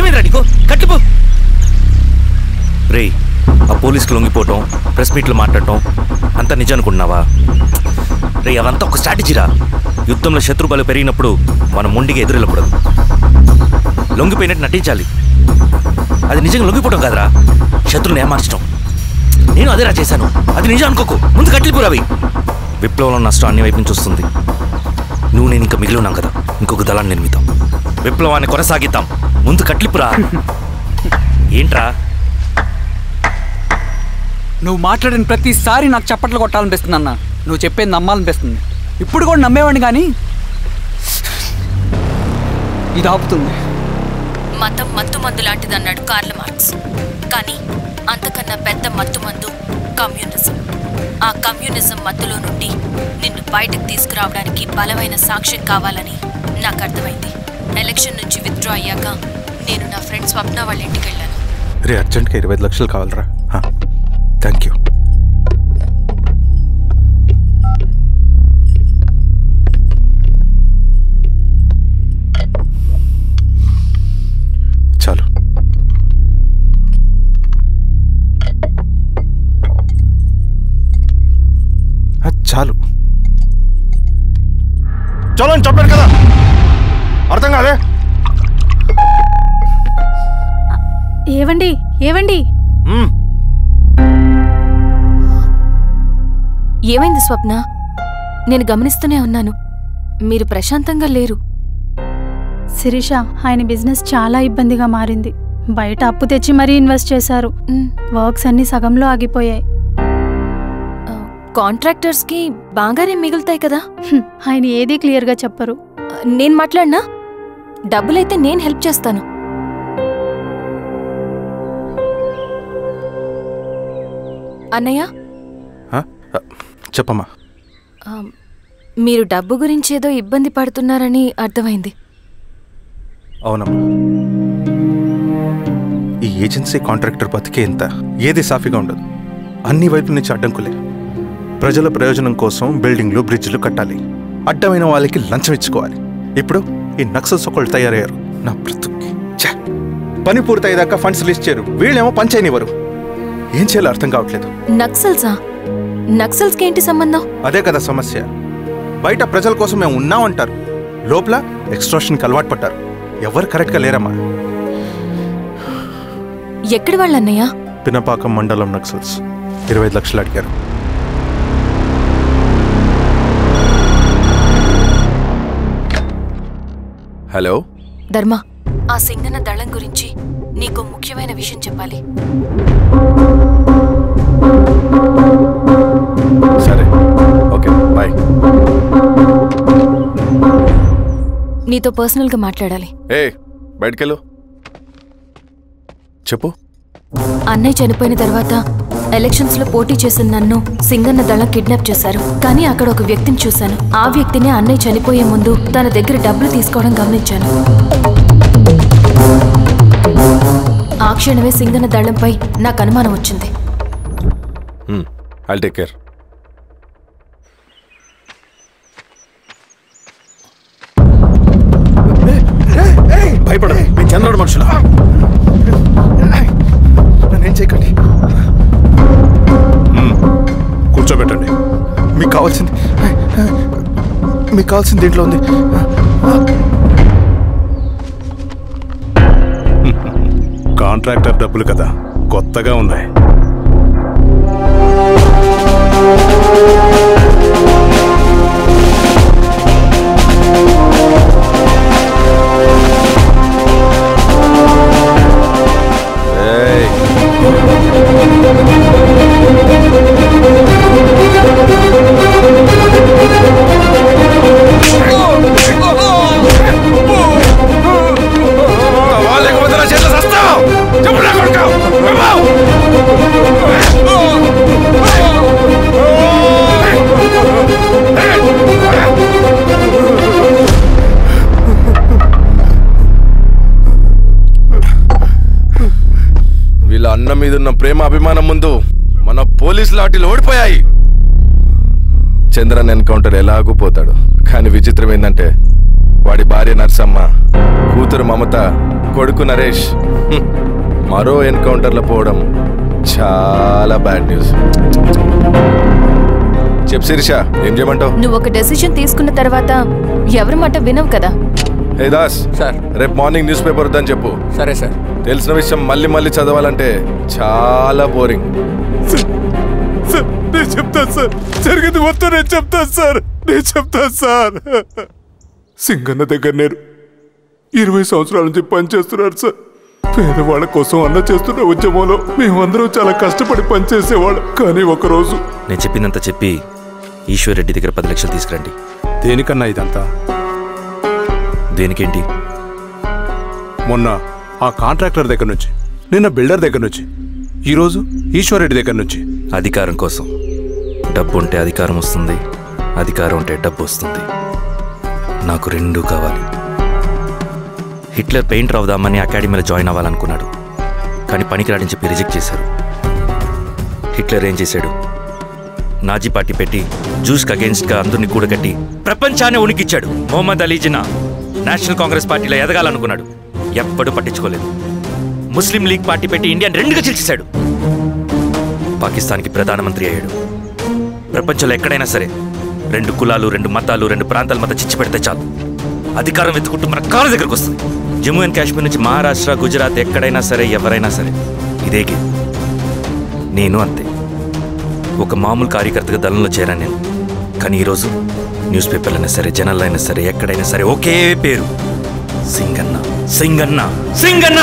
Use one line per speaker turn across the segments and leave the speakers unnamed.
ఏమైందిరా నీకు? కట్టిపో. రే, ఆ పోలీసుకు లొంగిపోవటం, ప్రెస్ మీట్లు మాట్లాడటం అంతా నిజం అనుకుంటున్నావా? రే, అవంతా ఒక స్ట్రాటజీరా. యుద్ధంలో శత్రుబలు పెరిగినప్పుడు మనం మొండిగా ఎదురెళ్ళకూడదు, లొంగిపోయినట్టు నటించాలి. అది నిజంగా లొంగిపోవడం కాదురా, శత్రువుని ఏమార్చడం. నేను అదేరా చేశాను, అది నిజం అనుకోకు. ముందు కట్టిపోరావి. విప్లవంలో నష్టం అన్ని వైపు నుంచి వస్తుంది. నువ్వు నేను ఇంకా మిగిలి ఉన్నాం కదా, ఇంకొక దళాన్ని నిర్మిద్దాం, విప్లవాన్ని కొనసాగిద్దాం. ముందు కట్లిపురా. ఏంట్రా
నువ్వు మాట్లాడిన ప్రతిసారి నాకు చప్పట్లు కొట్టాలనిపిస్తుంది అన్న. నువ్వు చెప్పేది నమ్మాలనిపిస్తుంది. ఇప్పుడు కూడా నమ్మేవాడిని, కానీ ఇది ఆపుతుంది.
మతం మత్తుమందు లాంటిది అన్నాడు కార్ల్ మార్క్స్. కానీ అంతకన్నా పెద్ద మత్తుమందు కమ్యూనిజం. ఆ కమ్యూనిజం మత్తులో నుండి నిన్ను బయటకు తీసుకురావడానికి బలమైన సాక్ష్యం కావాలని నాకు అర్థమైంది. ఎలక్షన్ నుంచి విత్డ్రా అయ్యాక నేను నా ఫ్రెండ్ స్వప్న వాళ్ళ ఇంటికి వెళ్ళాను.
రే, అర్జెంట్గా 25 లక్షలు కావాలరా. Thank you. చాలు. చాలు చాలు అని చెప్పాను కదా, అర్థం కాదే?
ఏవండి ఏవండి,
ఏమైంది స్వప్న? నేను గమనిస్తూనే ఉన్నాను, మీరు ప్రశాంతంగా లేరు.
శిరీష, ఆయన బిజినెస్ చాలా ఇబ్బందిగా మారింది. బయట అప్పు తెచ్చి మరీ ఇన్వెస్ట్ చేశారు. వర్క్స్ అన్ని సగంలో ఆగిపోయాయి.
కాంట్రాక్టర్స్ కి బాగానే మిగులుతాయి కదా.
ఆయన ఏదీ క్లియర్గా చెప్పరు.
నేను మాట్లాడినా డబ్బులైతే నేను హెల్ప్ చేస్తాను. అన్నయ్య,
చెప్పమ్మా.
మీరు డబ్బు గురించి ఏదో ఇబ్బంది పడుతున్నారని అర్థమైంది.
అవునమ్మా, ఈ ఏజెన్సీ కాంట్రాక్టర్ బతికే ఇంత ఏది సాఫీగా ఉండదు. అన్ని వైపుల నుంచి అడ్డంకులే. ప్రజల ప్రయోజనం కోసం బిల్డింగ్లు, బ్రిడ్జ్లు కట్టాలి, అడ్డమైన వాళ్ళకి లంచం ఇచ్చుకోవాలి. ఇప్పుడు ఈ నక్సల్స్ ఒకళ్ళు తయారయ్యారు. నా బ్రతుక్కి పని పూర్తయ్యేదాకా ఫండ్స్ లిస్ట్ చేయరు, వీళ్ళేమో పంచాయనివ్వరు. ఏం చేయాలో అర్థం కావట్లేదు.
నక్సల్సా? నక్సల్స్కి ఏంటి సంబంధం?
అదే కదా సమస్య. బయట ప్రజల కోసం మేము ఉన్నామంటారు, లోపల ఎక్స్ట్రాక్షన్కి అలవాటు పడ్డారు. ఎవరు కరెక్ట్గా లేరమ్మా.
ఎక్కడి వాళ్ళన్నయ్యా?
పినపాకం మండలం నక్సల్స్ 25 లక్షలు అడిగారు. హలో
ధర్మ, ఆ సింగన్న దళం గురించి నీకు ముఖ్యమైన విషయం చెప్పాలి.
సరే, ఓకే, బాయ్.
నీతో పర్సనల్గా మాట్లాడాలి.
బయటకెళ్ళు. చెప్పు.
అన్నయ్య చనిపోయిన తర్వాత ఎలక్షన్స్ లో పోటీ చేసిన నన్ను సింగన్న దళం కిడ్నాప్ చేశారు. కానీ అక్కడ ఒక వ్యక్తిని చూశాను. ఆ వ్యక్తిని అన్నయ్య చనిపోయే ముందు తన దగ్గర డబ్బులు తీసుకోవడం గమనించాను. ఆ క్షణమే సింగన్న దళంపై నాకు అనుమానం వచ్చింది.
I'll take care. భయపడదు, మీ చంద్రుడు మనుషులు. నన్నేం చేయకండి. కూర్చోబెట్టండి. మీకు కావాల్సింది దీంట్లో ఉంది. కాంట్రాక్టర్ డబ్బులు కదా, కొత్తగా ఉన్నాయి. వీళ్ళ అన్న మీదున్న ప్రేమ అభిమానం ముందు మన పోలీసు లాఠీలు ఓడిపోయాయి. చంద్రన్ ఎన్కౌంటర్ ఎలాగూ పోతాడు. కానీ విచిత్రం ఏంటంటే వాడి భార్య నర్సమ్మ, కూతురు మమత, కొడుకు నరేష్ మరో ఎన్కౌంటర్లో పోవడం చాలా బ్యాడ్ న్యూస్. చెప్పు శిరీష, ఏం చేయమంటావు?
నువ్వు ఒక డెసిషన్ తీసుకున్న తర్వాత ఎవరి మాట వినవు కదా.
హే దాస్
సార్.
రేపు మార్నింగ్ న్యూస్ పేపర్ వద్దని చెప్పు.
సరే సార్.
తెలిసిన విషయం మళ్ళీ చదవాలంటే చాలా బోరింగ్. నేను చెప్తాను సార్, జరిగింది మొత్తం నేను చెప్తాను సార్. సింగన్న దగ్గర నేను 20 సంవత్సరాల నుంచి పనిచేస్తున్నారు సార్. పేదవాళ్ళ కోసం అన్న చేస్తున్న ఉద్యమంలో మేమందరం చాలా కష్టపడి పనిచేసేవాళ్ళం. కానీ ఒకరోజు
నేను చెప్పిందంతా చెప్పి ఈశ్వర్ రెడ్డి దగ్గర 10 లక్షలు తీసుకురండి.
దేనికన్నా ఇదంతా?
దేనికేంటి?
మొన్న ఆ కాంట్రాక్టర్ దగ్గర నుంచి, నిన్న బిల్డర్ దగ్గర నుంచి, ఈరోజు ఈశ్వర్ రెడ్డి దగ్గర నుంచి.
అధికారం కోసం. డబ్బు ఉంటే అధికారం వస్తుంది, అధికారం ఉంటే డబ్బు వస్తుంది. నాకు రెండూ కావాలి. హిట్లర్ పెయింటర్ అవుదామని అకాడమీలో జాయిన్ అవ్వాలనుకున్నాడు, కానీ పనికిరాడని చెప్పి రిజెక్ట్ చేశారు. హిట్లర్ ఏం చేశాడు? నాజీ పార్టీ పెట్టి జూస్కి అగేన్స్ట్గా అందరినీ కూడగట్టి ప్రపంచాన్ని ఉనికిచ్చాడు. మొహమ్మద్ అలీ జిన్నా నేషనల్ కాంగ్రెస్ పార్టీలో ఎదగాలనుకున్నాడు, ఎప్పుడూ పట్టించుకోలేదు. ముస్లిం లీగ్ పార్టీ పెట్టి ఇండియాని రెండుగా చీల్చేశాడు. పాకిస్తాన్కి ప్రధానమంత్రి అయ్యాడు. ప్రపంచంలో ఎక్కడైనా సరే 2 కులాలు, 2 మతాలు, 2 ప్రాంతాల మధ్య చిచ్చు పెడితే చాలు, అధికారం వెతుకుంటూ మన కాళ్ళ దగ్గరకు వస్తుంది. జమ్మూ అండ్ కాశ్మీర్ నుంచి మహారాష్ట్ర, గుజరాత్ ఎక్కడైనా సరే, ఎవరైనా సరే ఇదే గేమ్. నేను అంతే. ఒక మామూలు కార్యకర్తగా దళంలో చేరాను నేను. కానీ ఈరోజు న్యూస్ పేపర్లు అయినా సరే, జనాల్లో అయినా సరే, ఎక్కడైనా సరే ఒకే పేరు, Singanna, Singanna, Singanna.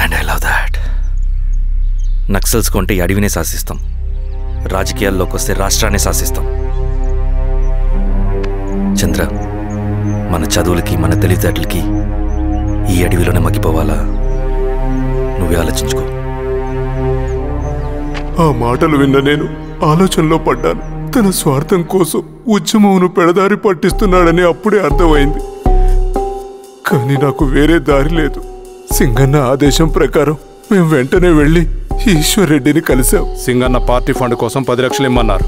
And I love that. Naxals కొంటే ఈ అడవినే శాసిస్తాం, రాజకీయాల్లోకి వస్తే రాష్ట్రాన్ని శాసిస్తాం. చంద్ర, మన చదువులకి, మన తెలివితేటలకి ఈ అడవిలోనే మగ్గిపోవాలా? నువ్వే ఆలోచించుకో.
ఆ మాటలు విన్న నేను ఆలోచనలో పడ్డాను. తన స్వార్థం కోసం ఉద్యమమును పెడదారి పట్టిస్తున్నాడని అప్పుడే అర్థమైంది. కానీ నాకు వేరే దారి లేదు. సింగన్న ఆదేశం ప్రకారం మేము వెంటనే వెళ్ళి ఈశ్వర్ రెడ్డిని కలిశాం.
సింగన్న పార్టీ ఫండ్ కోసం 10 లక్షలు ఇమ్మన్నారు.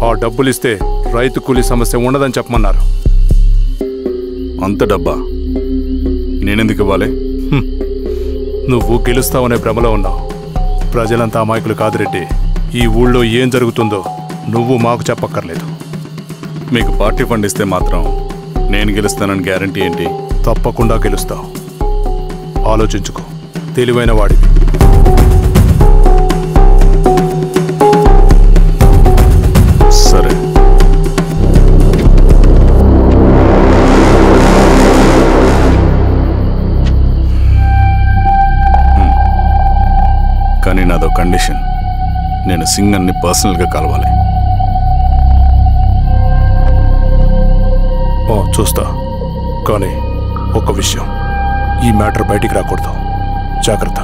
ఆ డబ్బులు ఇస్తే రైతు కూలీ సమస్య ఉండదని చెప్పమన్నారు.
అంత డబ్బా నేనెందుకు ఇవ్వాలి?
నువ్వు గెలుస్తావనే భ్రమలో ఉన్నావు. ప్రజలంతా అమాయకులు కాదు రెడ్డి. ఈ ఊళ్ళో ఏం జరుగుతుందో నువ్వు మాకు చెప్పక్కర్లేదు.
మీకు పార్టీ ఫండ్ ఇస్తే మాత్రం నేను గెలుస్తానని గ్యారంటీ ఏంటి?
తప్పకుండా గెలుస్తావు. ఆలోచించుకో, తెలివైన వాడివి.
సరే. కానీ నాదో కండిషన్. నేను సింగన్ని పర్సనల్గా కలవాలి.
చూస్తా. కానీ ఒక విషయం, ఈ మ్యాటర్ బయటికి రాకూడదు. జాగ్రత్త.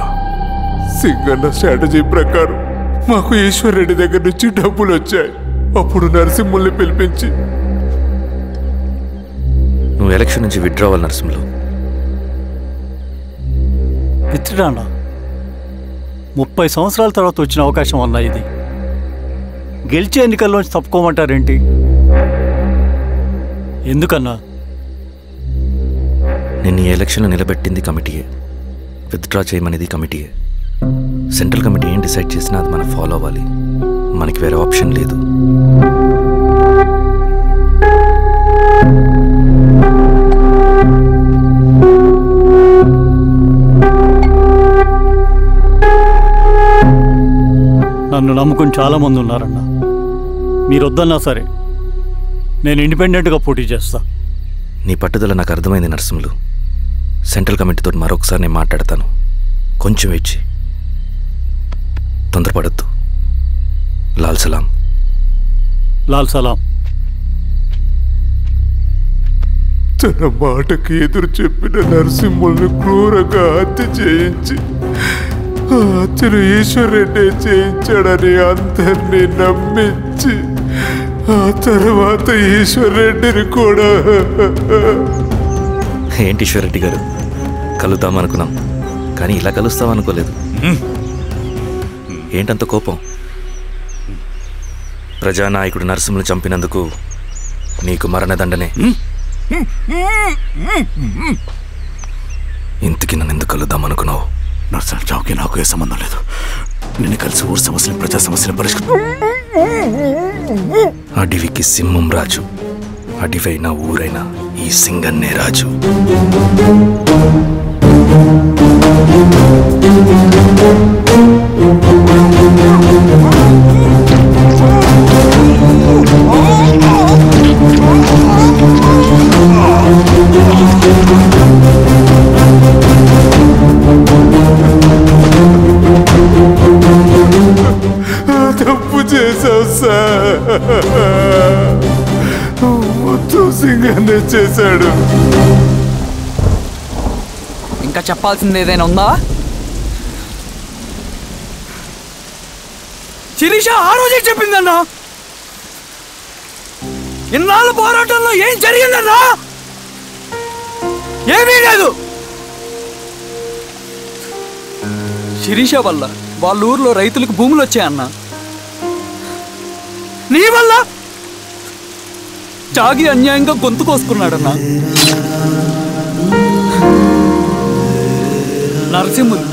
సింగన్న స్ట్రాటజీ ప్రకారం మాకు ఈశ్వర్ రెడ్డి దగ్గర నుంచి డబ్బులు వచ్చాయి. అప్పుడు నరసింహుల్ని పిలిపించి,
నువ్వు ఎలక్షన్ నుంచి విత్డ్రా అవ్వాలి నరసింహులు.
విత్డ్రానా? 30 సంవత్సరాల తర్వాత వచ్చిన అవకాశం అన్నా ఇది. గెలిచే ఎన్నికల్లోంచి తప్పుకోమంటారేంటి? ఎందుకన్నా?
నిన్ను ఈ ఎలక్షన్లో నిలబెట్టింది కమిటీయే, విత్డ్రా చేయమనేది కమిటీయే. సెంట్రల్ కమిటీ ఏం డిసైడ్ చేసినా అది మనం ఫాలో అవ్వాలి. మనకి వేరే ఆప్షన్ లేదు.
నన్ను నమ్ముకుని చాలామంది ఉన్నారన్న. మీరు వద్దన్నా సరే నేను ఇండిపెండెంట్గా పోటీ చేస్తా.
నీ పట్టుదల నాకు అర్థమైంది నరసింహులు. సెంట్రల్ కమిటీతో మరొకసారి నేను మాట్లాడతాను. కొంచెం వెచ్చి, తొందరపడద్దు. లాల్ సలాం.
లాల్ సలాం.
తన మాటకి ఎదురు చెప్పిన నరసింహుల్ని క్రూరంగా హత్య చేయించి ఆ హత్యను ఈశ్వర్ రెడ్డి చేయించాడని అందరినీ నమ్మించి ఆ తర్వాత ఈశ్వర్ రెడ్డిని కూడా.
ఏంటి ఈశ్వర్ రెడ్డి గారు, కలుద్దామనుకున్నాం కానీ ఇలా కలుస్తామనుకోలేదు. ఏంటంత కోపం? ప్రజానాయకుడు నరసింహులు చంపినందుకు నీకు మరణదండనే. చావుకి నన్ను ఎందుకు కలుద్దాం అనుకున్నావు?
నర్సన చావుకి నాకు ఏ సంబంధం లేదు. నిన్ను కలిసి ఊరు సమస్యలు, ప్రజా సమస్యలు పరిష్కరించు.
అడవికి సింహం రాజు, అడవైనా ఊరైనా ఈ సింగన్నే రాజు.
తప్పు చేశావు సార్. మొత్తం సింగన్నే చేశాడు.
ఇంకా చెప్పాల్సింది ఏదైనా ఉందా? శిరీష ఆ రోజే చెప్పిందన్నా. ఇన్నాళ్ళ పోరాటంలో ఏం జరిగిందన్నా? ఏమీ లేదు. శిరీష వల్ల వాళ్ళ ఊర్లో రైతులకు భూములు వచ్చాయన్నా. నీ వల్ల చాగి అన్యాయంగా గొంతు కోసుకున్నాడన్నా. నరసింహులు,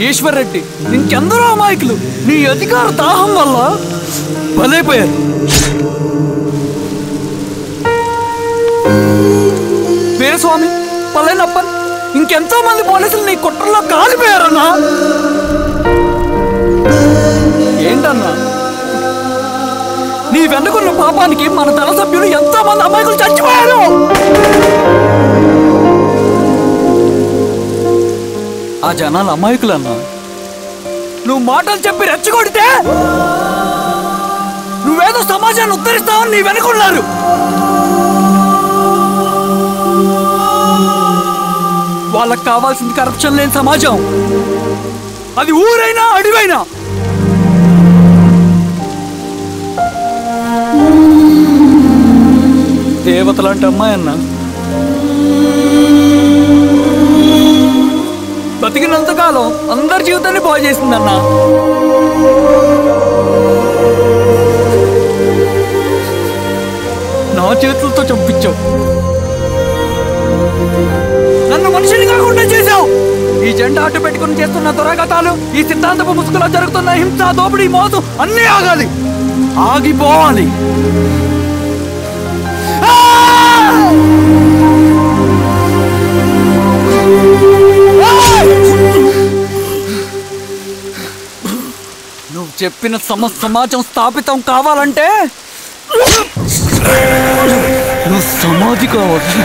ఈశ్వర్రెడ్డి, ఇంకెందరో అమాయకులు నీ అధికార దాహం వల్ల బలైపోయారు. వీరస్వామి, పల్లెనప్పన్, ఇంకెంతో మంది పోలీసులు నీ కుట్రలో కాలిపోయారన్నా. ఏంటన్నా నీ వెనుకున్న పాపానికి మన దళ సభ్యులు ఎంతో మంది అమాయకులు చచ్చిపోయారు. ఆ జనాలు అమాయకులన్నా. నువ్వు మాటలు చెప్పి రెచ్చగొడితే నువ్వేదో సమాజాన్ని ఉద్ధరిస్తావని నీ వెనుకున్నారు. వాళ్ళకి కావాల్సింది కరప్షన్ లేని సమాజం. అది ఊరైనా అడవైనా. దేవతలాంటి అమ్మాయి అన్నా. బతికినంతకాలం అందరి జీవితాన్ని బాగు చేసిందన్నా. నా చేతులతో చంపించావు. నన్ను మనిషిని కాకుండా చేశావు. ఈ జెండా అడ్డు పెట్టుకుని చేస్తున్న దురాఘాతాలు, ఈ సిద్ధాంతపు ముసుగులో జరుగుతున్న హింస, దోపిడీ, మోసం అన్నీ ఆగాలి, ఆగిపోవాలి. నువ్వు చెప్పిన సమాజం స్థాపితం కావాలంటే నువ్వు సమాధి కావచ్చు.